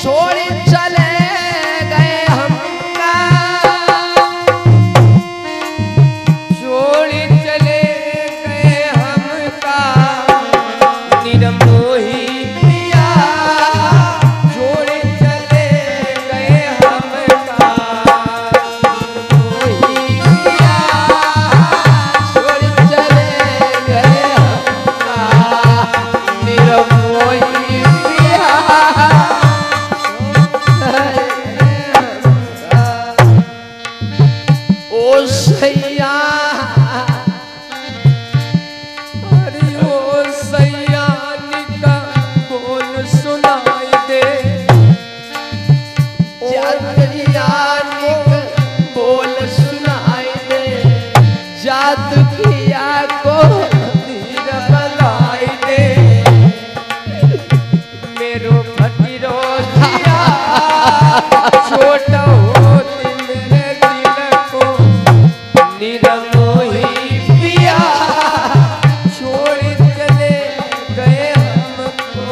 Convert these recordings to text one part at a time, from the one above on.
छोड़ चले गए हमका, छोड़ चले गए हमका निरमोही पिया, छोड़ चले गए हमका निरमोही पिया, छोड़ चले गए हमका निरमोही पिया। ओ सैया, अरे ओ सैया निका बोल सुनाई दे, जादरिया निका बोल सुनाई दे, जादू किया को धीर बनाई दे, मेरो फकीरो दिया छोटा होती मेरे दिल को निरमोही पिया, छोड़ चले गए हमको।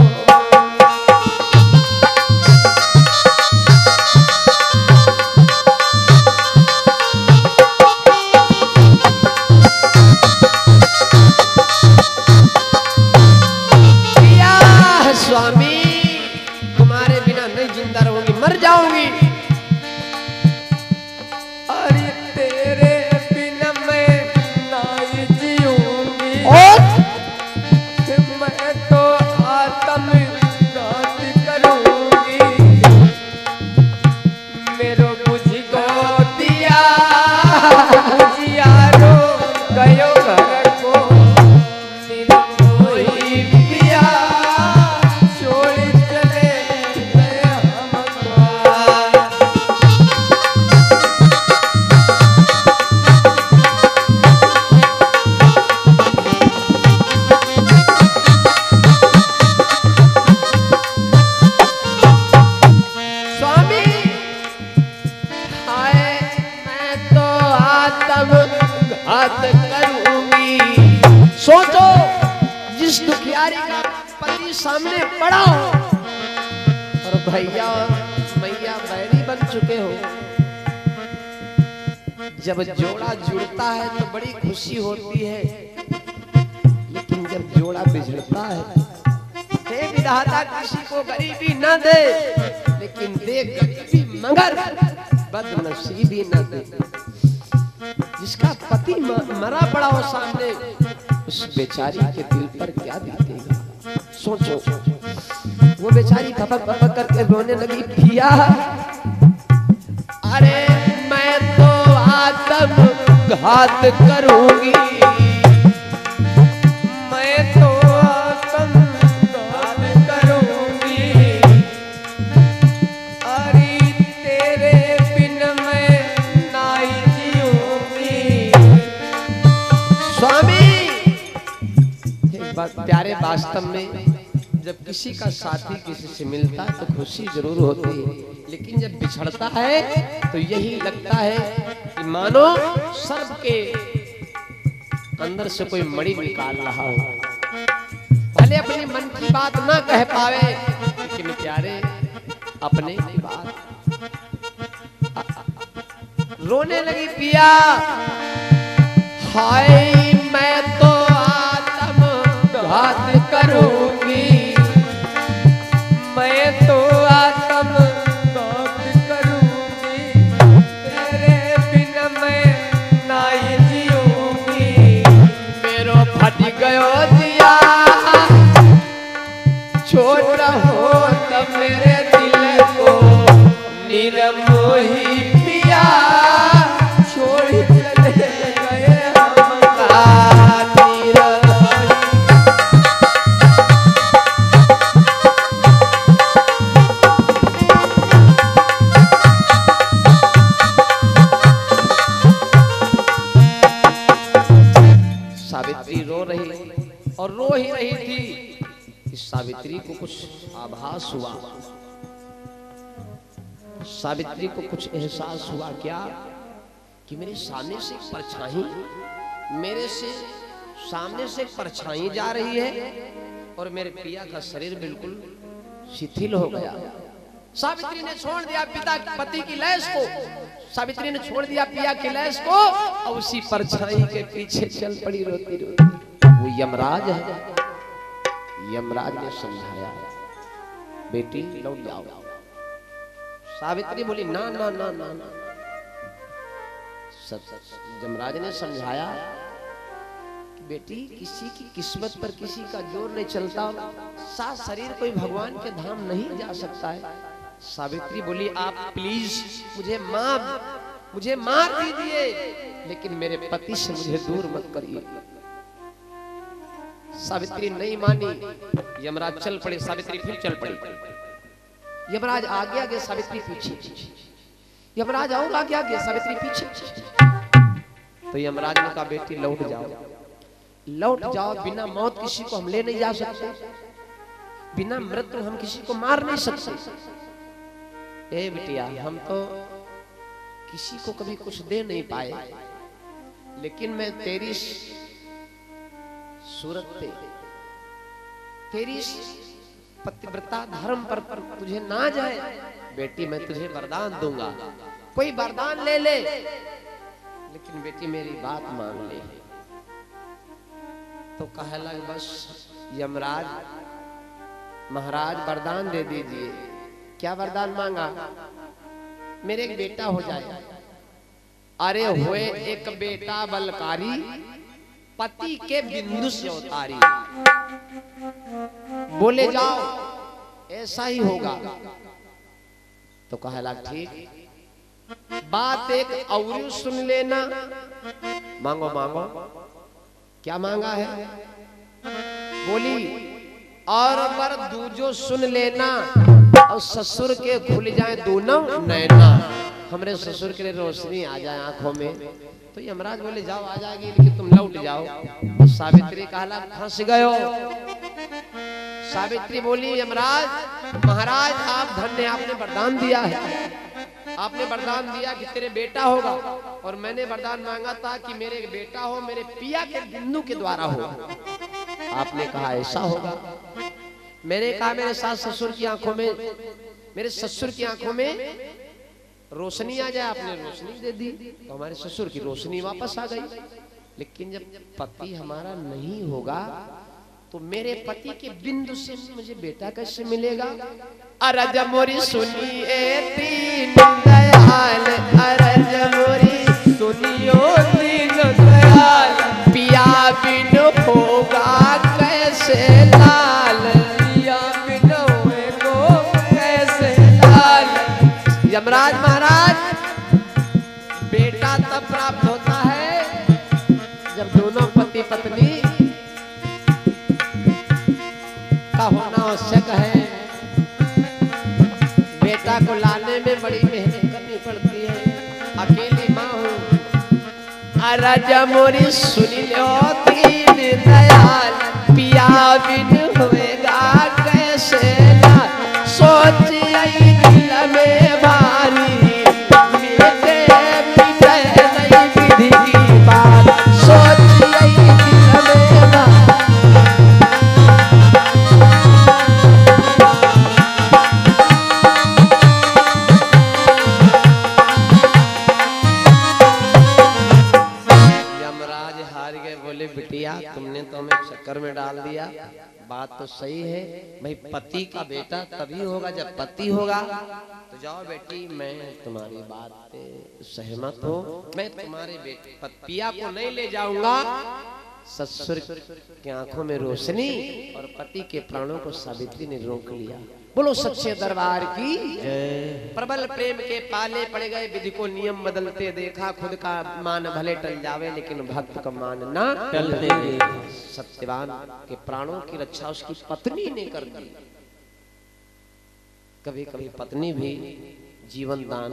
पिया स्वामी तुम्हारे बिना नहीं जिंदा रहूंगी, मर जाऊंगी। अरे तेरे बिना मैं नहीं जीऊंगी, मैं तो आत्मघात करूंगी, मेरो बुझ को दिया बुझियारो गयो घर को निरमोही पिया, छोड़ चले गए हमको। स्वामी हाय मैं तो आत्मघात करूंगी। सोचो जिस दुखियारी का पति सामने पड़ा हो और भैया मैया बैरी बन चुके हो, जब जोड़ा जुड़ता है तो बड़ी खुशी होती है, लेकिन जब जोड़ा बिछड़ता है, हे विधाता किसी को गरीबी न दे, लेकिन दे गरीबी मगर बदनसीबी न दे। जिसका पति मरा पड़ा हो सामने, उस बेचारी के दिल पर क्या बीतेगा। सोचो वो बेचारी खपक खपक करके रोने लगी, पिया अरे मैं तो आत्मघात करूंगी, मैं तो आत्मघात करूंगी, अरे तेरे बिन मैं नहीं जीऊंगी। स्वामी एक बात प्यारे, वास्तव में जब किसी का साथी किसी से मिलता है तो खुशी जरूर होती है, लेकिन जब बिछड़ता है तो यही लगता है कि मानो सर्प के अंदर से कोई मणि निकाल रहा हो। भले अपने मन की बात ना कह पावे, लेकिन प्यारे अपने की बात। रोने लगी पिया, हाय मैं तो आत्मघात करूंगी, मैं तो आत्मघात करूंगी, तेरे बिना मैं नहीं जीऊंगी, मेरो फट गयो दिया छोटा हो तब मेरे दिल को निरमोही पिया, छोड़ चले गए हमका निरमोही। सावित्री रो रही और रो ही रही थी कि सावित्री को कुछ आभास हुआ, सावित्री को कुछ एहसास हुआ क्या कि मेरे सामने से परछाई, मेरे से सामने से परछाई जा रही है और मेरे पिया का शरीर बिल्कुल शिथिल हो गया। सावित्री ने छोड़ दिया पिता पति की लैस को, सावित्री ने छोड़ दिया पिया की लैस को और उसी परछाई के पीछे चल पड़ी रोती रोती। वो यमराज है। यमराज ने समझाया बेटी लौट जाओ। सावित्री बोली ना ना ना ना ना। यमराज ने समझाया कि बेटी किसी की किस्मत पर किसी का जोर नहीं चलता, सात शरीर कोई भगवान के धाम नहीं जा सकता है। सावित्री बोली आप प्लीज मुझे मार दीजिए, लेकिन मेरे पति से मुझे दूर मत करिए। सावित्री नहीं मानी। यमराज चल पड़े, सावित्री फिर चल पड़ी। यमराज आगे आगे, सावित्री पीछे। यमराज और आगे आगे, सावित्री पीछे। तो यमराज ने कहा बेटी लौट जाओ, लौट जाओ। बिना मौत किसी को हम ले नहीं जा सकते, बिना मृत्यु हम किसी को मार नहीं सकते। ए बिटिया हम तो किसी को कभी कुछ दे नहीं पाए, लेकिन मैं तेरी सूरत पे, तेरी पतिव्रता धर्म पर तुझे ना जाए बेटी, मैं तुझे वरदान दूंगा। कोई वरदान ले ले, लेकिन बेटी मेरी बात मान ले। तो कहा लग बस यमराज महाराज वरदान दे दीजिए। क्या वरदान मांगा? मेरे एक बेटा हो जाए। अरे हुए एक बेटा बलकारी, पति के बिंदु से उतारी। बोले जाओ ऐसा ही होगा। तो कहा लग ठीक, बात एक और सुन लेना। मांगो मांगो। क्या मांगा है? बोली और बर दूजो सुन लेना, और ससुर के खुल जाए दोनों नैना। हमरे ससुर के लिए रोशनी आ जाए आंखों में। तो यमराज बोले जाओ आ जाएगी, लेकिन तुम लौट जाओ। तो सावित्री कहला फंस गयो। सावित्री बोली यमराज महाराज आप धन्य, आपने वरदान दिया है। आपने वरदान दिया कि तेरे बेटा होगा, और मैंने वरदान मांगा था कि मेरे बेटा हो मेरे पिया के बिंदु के द्वारा हो। आपने कहा ऐसा होगा। मैंने कहा मेरे सास ससुर की आंखों में, मेरे ससुर की आंखों में रोशनी आ जाए। आपने रोशनी दे दी, तो हमारे ससुर की रोशनी वापस आ गई। लेकिन जब पति हमारा नहीं होगा, तो मेरे पति के बिंदु से मुझे बेटा कैसे मिलेगा? अरज मोरी सुनिए दीन दयाल, अरज मोरी सुनियो दीन दयाल, पिया बिन होगा कैसे लाल, पिया बिन होगा कैसे लाल। यमराज महाराज बेटा तब प्राप्त होता है जब दोनों पति पत्नी का होना आवश्यक है। बेटा को लाने में बड़ी मेहनत करनी पड़ती है। अकेली माँ हूँ। अरज मोरी सुनी लो दीन दयाल, पिया बिन होएगा कैसे लाल, सोच दिल में भारी, मेरे पिता नहीं विधि की बात, सोच दिल में भारी। बिटिया तुमने तो हमें चक्कर में डाल दिया। बात तो सही है भाई, पति का बेटा तभी होगा जब पति होगा। तो जाओ बेटी मैं तुम्हारी बात पे सहमत हूँ। मैं तुम्हारे बेटे पिया को नहीं ले जाऊंगा। ससुर की आंखों में रोशनी और पति के प्राणों को सावित्री ने रोक लिया। बोलो सच्चे दरबार की जय। प्रबल प्रेम के पाले पड़ गए, विधि को नियम बदलते देखा, खुद का मान भले टल जावे लेकिन भक्त का मान ना टलने दे। सत्यवान के प्राणों की रक्षा उसकी पत्नी ने कर दी। कभी कभी पत्नी भी जीवन दान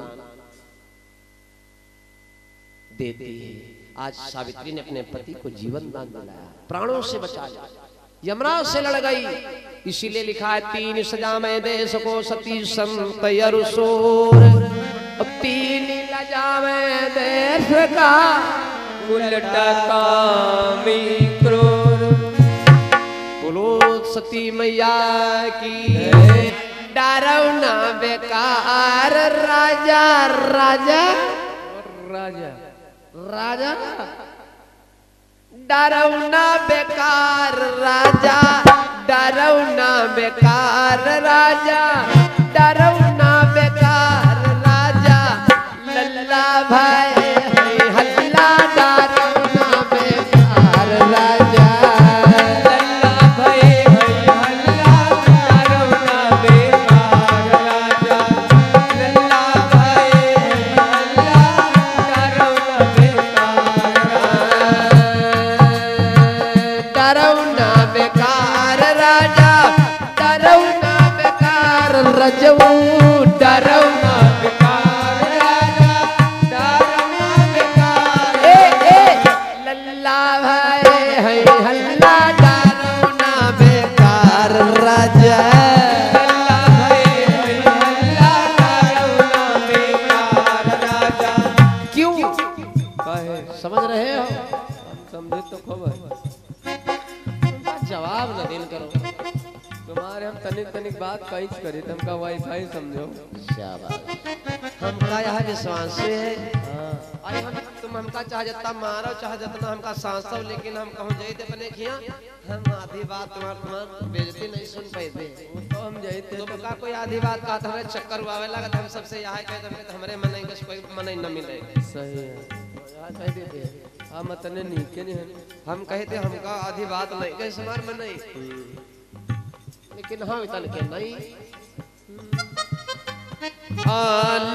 देती है। आज सावित्री ने अपने पति को जीवन दान दिलाया, प्राणों से बचाया, यमराज से लड़ गई। इसीलिए लिखा है तीन सजा में देश को सती संत यरुसोर, तीन लजा में देश का उल्टा कामी क्रूर। बोलो सती मैया की डरौ ना बेकार राजा राजा राजा राजा डरौना बेकार राजा डरौना बेकार राजा डरौना बेकार राजा लल्ला भाई हल्ला डरौना बेकार राजा लल्ला भाई हल्ला डरौना बेकार राजा लल्ला भाई हल्ला डरौना बेकार डरौना बेकार राजा डरौना बेकार रजऊ डरौना बेकार राजा डरौना बेकार लल्ला भाई है हल्ला डरौना बेकार राजा लल्ला भाई हल्ला डरौना बेकार राजा। क्यों काहे समझ रहे हो हम समझे तो खबर जवाब न देन करो तुम्हारे हम तनिक तनिक बात कहीं करी तुमका वाईफाई समझो। शाबाश हमका यहाँ विश्वास है हाँ अरे हम तुम हमका चाहे जितना मारो चाहे जितना हमका सांसो लेकिन हम कहूँ जाए थे अपने खिया हम आधी बात तुम्हार बेइज्जती नहीं सुन पाए थे वो तो हम जाते तुमका कोई आधी बात का हमें चक्कर आवे लगा हम सबसे यहाँ कहे तो हमारे मन नहीं कुछ कोई मन न मिले सही है यहाँ कह देते हम तने नीचे नहीं है हम कहते हमका आधी बात नहीं कहे समार में नहीं लेकिन हाँ इतन के नहीं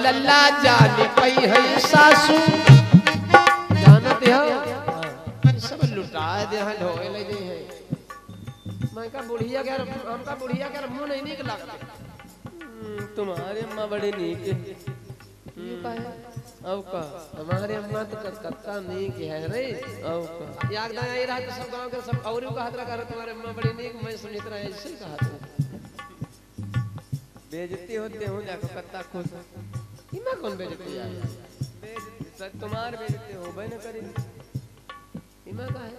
लल्ला जाने पई है सासू जानते हो सब लुटा दे हैं ढोए ले दे है मैं का बुढ़िया के हमका बुढ़िया के मुंह नहीं निक लगते तुम्हारे अम्मा बड़े नीचे ये का है अब का हमारे अम्मा तो कलकत्ता नहीं की है रे अब का याद ना आई रहा तो सब गांव के सब औरों का हाथ रखा तुम्हारे अम्मा बड़ी नीक मैं सुनित रहा ऐसे ही कहा था बेइज्जती होते हूँ जाकर कत्ता खुश इमा कौन बेइज्जती है तुम्हारे बेइज्जती हो भाई न करी इमा का है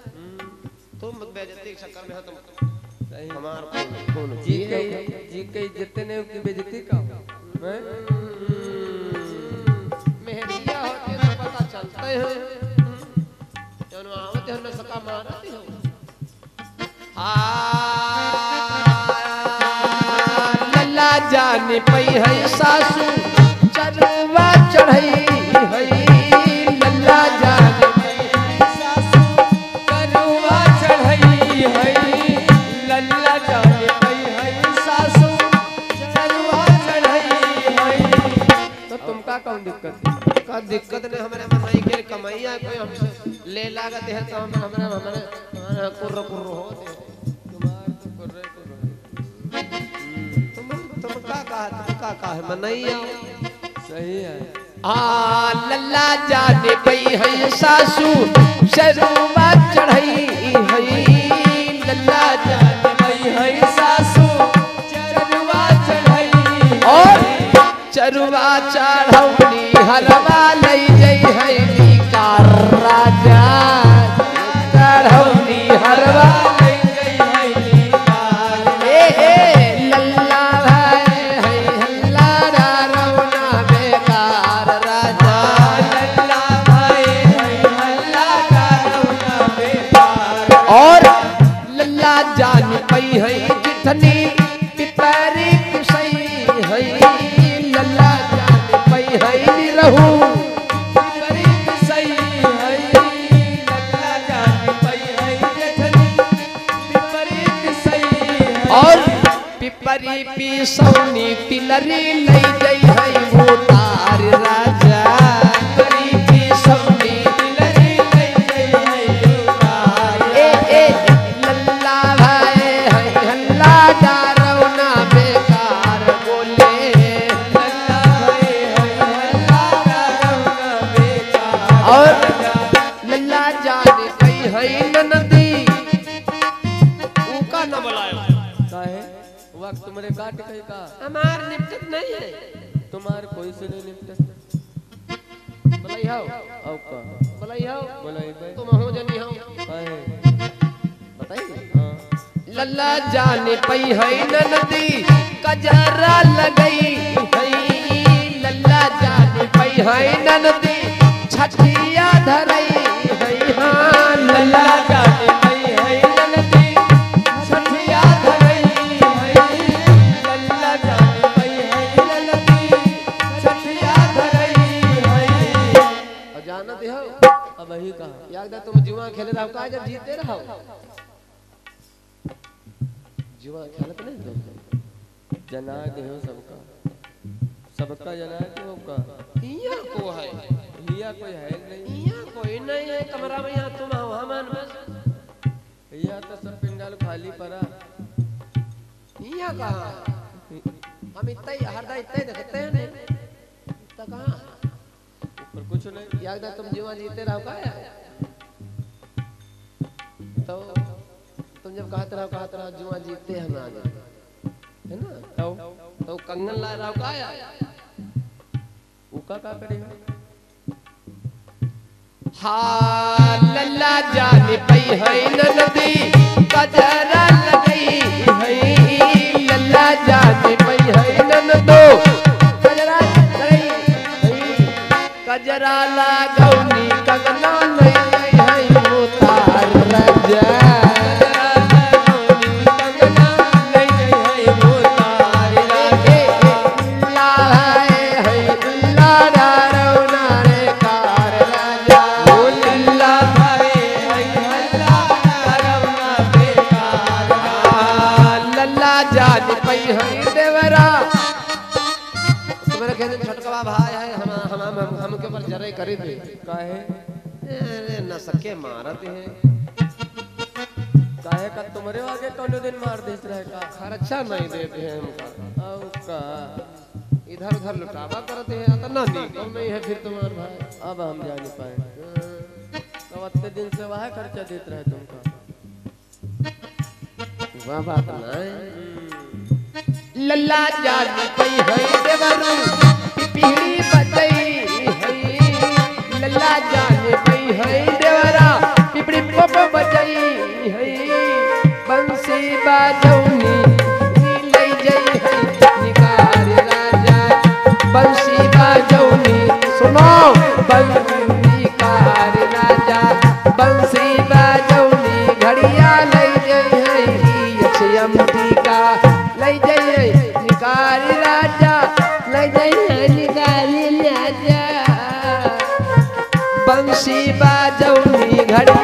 तुम बेइज्जती के चक्कर में हो तुम सही हमार कौन जी कई जितने की बेइज्जती का हैं मेहरिया होते तो पता चलते हैं जन आवते हो न सका मारती हो लल्ला जाने पई है सासू चरवा चढ़ई है लल्ला जाने पई है सासू करुआ चढ़ई है लल्ला जाने पई है सासू करुआ चढ़ई है तो तुमका कौन दिक्कत का दिक्कत नहीं हमारे मन नहीं के कमाइया कोई हमसे ले लागत है तो हमारे कुर्र कुर्र होते तुम्हार तो कुर्रे तुम का है मन नहीं आओ सही है लल्ला जाने पई है सासू शरुआ चढ़ई है लल्ला जाने पई है सासू चरुआ चढ़ई और चरुआ चढ़ौनी हलवा लई जई है कार राजा चढ़ौनी हलवा लई गई है कार लल्ला भाई है हल्ला रौना बेकार राजा लल्ला भाई है हल्ला डरौना बेकार और लल्ला जान पई है कितनी पिपरी कुसई है लल्ला जान पई है रहू विपरीत सही है लल्ला जाने पई है जेठनी विपरीत सही है और पिपरी पीसौनी तिलरी लई गई है भूतार राजा पिपरी पीसौनी तिलरी लई गई है दुकान लल्ला भाई है हल्ला डरौना बेकार बोले लल्ला भाई है हल्ला डरौना बेकार और लल्ला जाने पई है ननदी उका न बुलायो काहे वक्त तुम्हारे काट कहीं का हमार निपटत नहीं है तुम्हारे कोई से नहीं निपटे बुलाई हो अब का बोलाई भाई तुम हो जनी हो काहे बताइए हाँ लल्ला जाने पई है ननदी कजरा लगई है ननदी छठिया धरई है हाँ लल्ला जाने पई है ननदी छठिया धरई है लल्ला जाने पई है ननदी छठिया धरई है। और जानत हो अब वही कहा याद है तुम जुआ खेले रहो का जब जीते रहो जुआ खेलत नहीं तुम जना के हो सबका सबका जना के होगा इया को है हिया कोई है नहीं इया कोई नहीं है कमरा में यहाँ तुम हो हमान बस हिया तो सब पिंडाल खाली पड़ा इया कहाँ हम इतना ही हरदा इतना ही देखते हैं नहीं इतना कहाँ पर कुछ नहीं याद है तुम जुआ जीते रहो का तो तुम जब कहते रहो जुआ जीते हम आ जाए है ना तो कंगन ला रहा का आया उका का करेगा हाँ लल्ला जाने पई है ननदी कजरा लगई है लल्ला जाने पई है ननदो कजरा लगई है कजरा लागौनी कंगना नहीं है उतार रजा छोटका भाई है हम के ऊपर जरे करे थे काहे अरे न सके मारत है काहे का तुम्हारे आगे कौन दिन मार देस रहे का खर्चा नहीं देते हैं हमका औ का इधर उधर लुटावा करते हैं इतना निकल नहीं है फिर तुम्हारे भाई अब हम जा नहीं पाए तो इतने दिन से वह खर्चा देते रहे तुमका वह बात नहीं लल्ला जाने पई है देवरू पीढ़ी बचई है लल्ला जाने पई है देवरा पिपड़ी पोप बचई है बंसी बाजौनी ले जई है निकार राजा बंसी बाजौनी सुनो बंसी कार राजा बंसी बाजौनी घड़िया ले जई है यक्षयंती का ले जई निकार राजा ले जई निकार राजा बंसी बाजौनी घड़ी